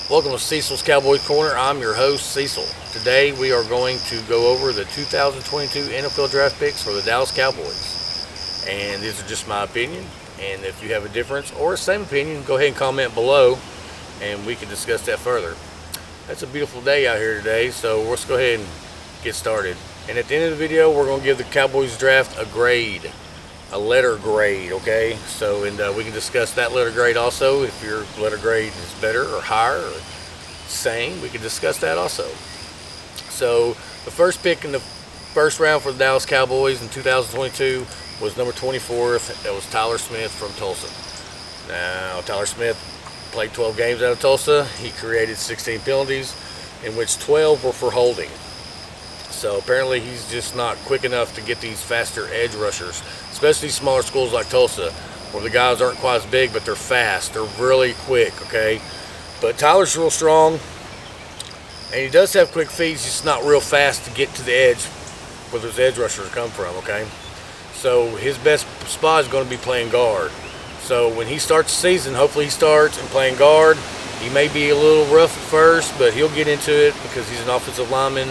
Welcome to Cecil's Cowboys Corner. I'm your host, Cecil. Today we are going to go over the 2022 NFL draft picks for the Dallas Cowboys. And these are just my opinion. And if you have a difference or same opinion, go ahead and comment below and we can discuss that further. It's a beautiful day out here today, so let's go ahead and get started. And at the end of the video, we're going to give the Cowboys draft a grade. A letter grade, okay? So, we can discuss that letter grade also. If your letter grade is better or higher or same, we can discuss that also. So, the first pick in the first round for the Dallas Cowboys in 2022 was number 24th. That was Tyler Smith from Tulsa. Now, Tyler Smith played 12 games out of Tulsa. He created 16 penalties, in which 12 were for holding. So apparently he's just not quick enough to get these faster edge rushers, especially smaller schools like Tulsa, where the guys aren't quite as big, but they're fast. They're really quick, okay? But Tyler's real strong, and he does have quick feet. He's just not real fast to get to the edge where those edge rushers come from, okay? So his best spot is going to be playing guard. So when he starts the season, hopefully he starts and playing guard. He may be a little rough at first, but he'll get into it because he's an offensive lineman.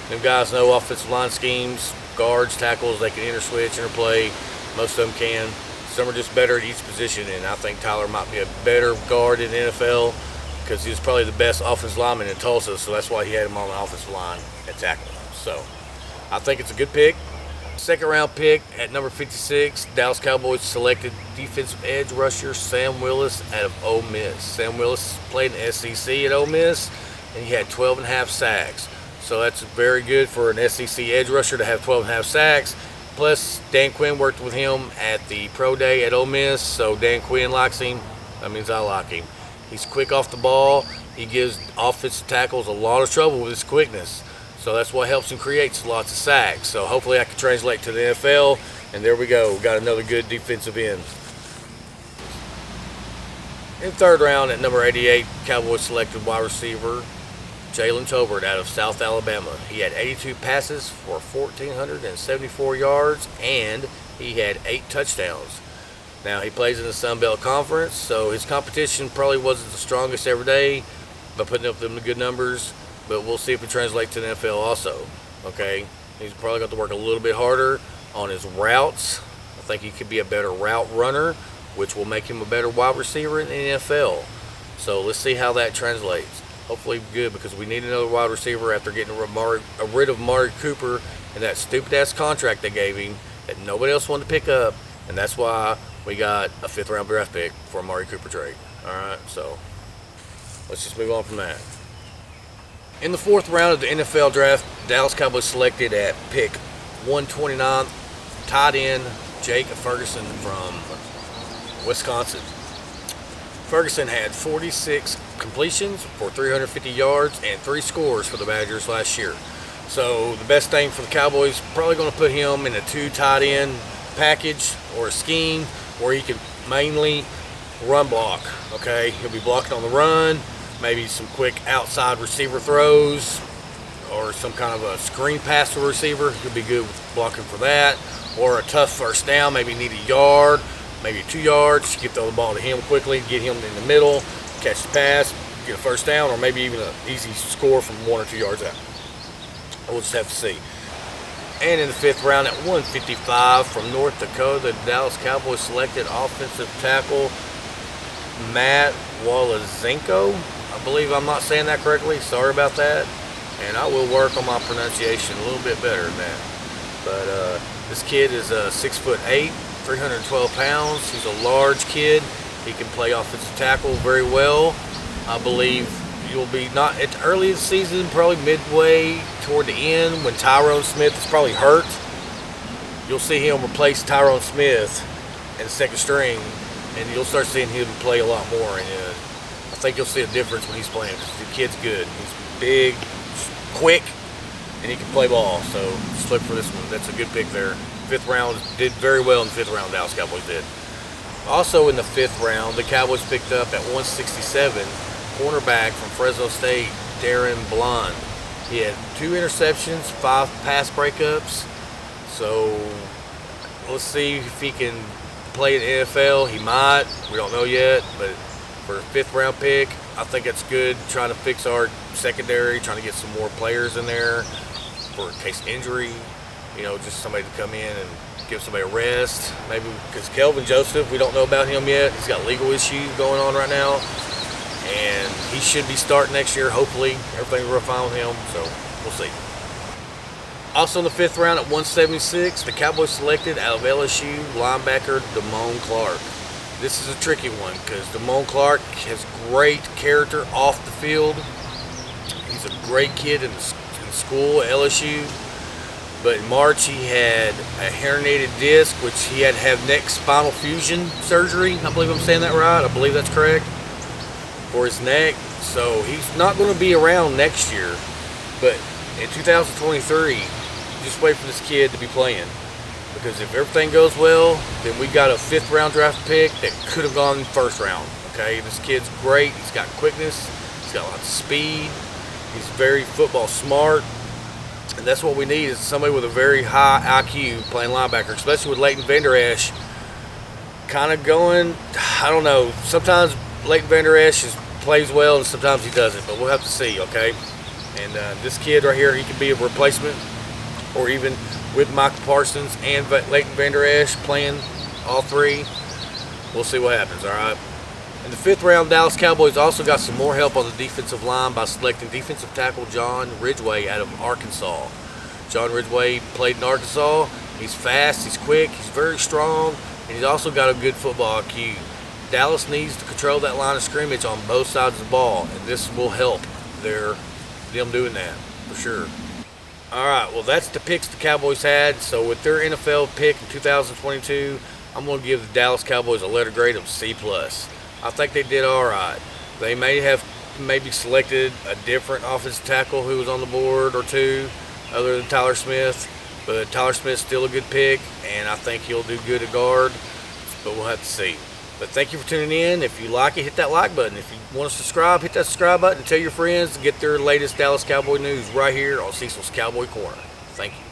Them guys know offensive line schemes, guards, tackles, they can interswitch, interplay. Most of them can. Some are just better at each position, and I think Tyler might be a better guard in the NFL because he was probably the best offensive lineman in Tulsa, so that's why he had him on the offensive line at tackle. So I think it's a good pick. Second round pick at number 56, Dallas Cowboys selected defensive edge rusher Sam Willis out of Ole Miss. Sam Willis played in the SEC at Ole Miss, and he had 12 and a half sacks. So that's very good for an SEC edge rusher to have 12 and a half sacks. Plus, Dan Quinn worked with him at the pro day at Ole Miss, so Dan Quinn likes him. That means I like him. He's quick off the ball. He gives offensive tackles a lot of trouble with his quickness. So that's what helps him create lots of sacks. So hopefully I can translate to the NFL. And there we go. We got another good defensive end. In the third round at number 88, Cowboys selected wide receiver Jalen Tolbert out of South Alabama. He had 82 passes for 1,474 yards, and he had 8 touchdowns. Now, he plays in the Sun Belt Conference, so his competition probably wasn't the strongest every day by putting up them good numbers, but we'll see if it translates to the NFL also, okay? He's probably got to work a little bit harder on his routes. I think he could be a better route runner, which will make him a better wide receiver in the NFL. So let's see how that translates. Hopefully good, because we need another wide receiver after getting rid of Amari Cooper and that stupid-ass contract they gave him that nobody else wanted to pick up, and that's why we got a 5th-round draft pick for Amari Cooper trade. All right, so let's just move on from that. In the 4th round of the NFL draft, Dallas Cowboys selected at pick 129 tight end Jake Ferguson from Wisconsin. Ferguson had 46 completions for 350 yards and 3 scores for the Badgers last year. So the best thing for the Cowboys, probably going to put him in a 2 tight end package or a scheme where he can mainly run block. Okay, he'll be blocking on the run, maybe some quick outside receiver throws or some kind of a screen pass to a receiver. He'll be good with blocking for that, or a tough first down, maybe need a yard, maybe 2 yards. You get the ball to him quickly, get him in the middle, catch the pass, get a first down, or maybe even an easy score from 1 or 2 yards out. We'll just have to see. And in the 5th round at 155 from North Dakota, the Dallas Cowboys selected offensive tackle Matt Walazenko. I believe I'm not saying that correctly. Sorry about that. And I will work on my pronunciation a little bit better than that. But this kid is 6'8", 312 pounds. He's a large kid. He can play offensive tackle very well. I believe you'll be not at the early of the season, probably midway toward the end when Tyrone Smith is probably hurt. You'll see him replace Tyrone Smith in the 2nd string, and you'll start seeing him play a lot more. And I think you'll see a difference when he's playing, because the kid's good. He's big, quick, and he can play ball. So just look for this one. That's a good pick there. 5th round, did very well in the 5th round, Dallas Cowboys did. Also in the 5th round, the Cowboys picked up at 167, cornerback from Fresno State, Darren Blond. He had 2 interceptions, 5 pass breakups. So let's see if he can play in the NFL. He might. We don't know yet, but for a 5th round pick. I think that's good, trying to fix our secondary, trying to get some more players in there for a case of injury. Just somebody to come in and give somebody a rest. Maybe because Kelvin Joseph, we don't know about him yet. He's got legal issues going on right now. And he should be starting next year, hopefully. Everything's real fine with him, so we'll see. Also in the 5th round at 176, the Cowboys selected out of LSU linebacker Damone Clark. This is a tricky one because Damone Clark has great character off the field. He's a great kid in school at LSU. But in March he had a herniated disc, which he had to have neck spinal fusion surgery. I believe I'm saying that right. I believe that's correct. For his neck. So he's not going to be around next year. But in 2023, just wait for this kid to be playing. Because if everything goes well, then we got a 5th round draft pick that could have gone 1st round. Okay, this kid's great. He's got quickness. He's got lots of speed. He's very football smart. And that's what we need, is somebody with a very high IQ playing linebacker, especially with Leighton Vander Esch kind of going, I don't know, sometimes Leighton Vander Esch plays well and sometimes he doesn't, but we'll have to see, okay? And this kid right here, he could be a replacement, or even with Michael Parsons and Leighton Vander Esch playing all three. We'll see what happens, all right? In the 5th round, Dallas Cowboys also got some more help on the defensive line by selecting defensive tackle John Ridgway out of Arkansas. John Ridgway played in Arkansas. He's fast, he's quick, he's very strong, and he's also got a good football IQ. Dallas needs to control that line of scrimmage on both sides of the ball, and this will help them doing that, for sure. All right, well, that's the picks the Cowboys had. So with their NFL pick in 2022, I'm going to give the Dallas Cowboys a letter grade of C+. I think they did all right. They may have maybe selected a different offensive tackle who was on the board or two other than Tyler Smith, but Tyler Smith's still a good pick, and I think he'll do good at guard, but we'll have to see. But thank you for tuning in. If you like it, hit that like button. If you want to subscribe, hit that subscribe button and tell your friends to get their latest Dallas Cowboy news right here on Cecil's Cowboy Corner. Thank you.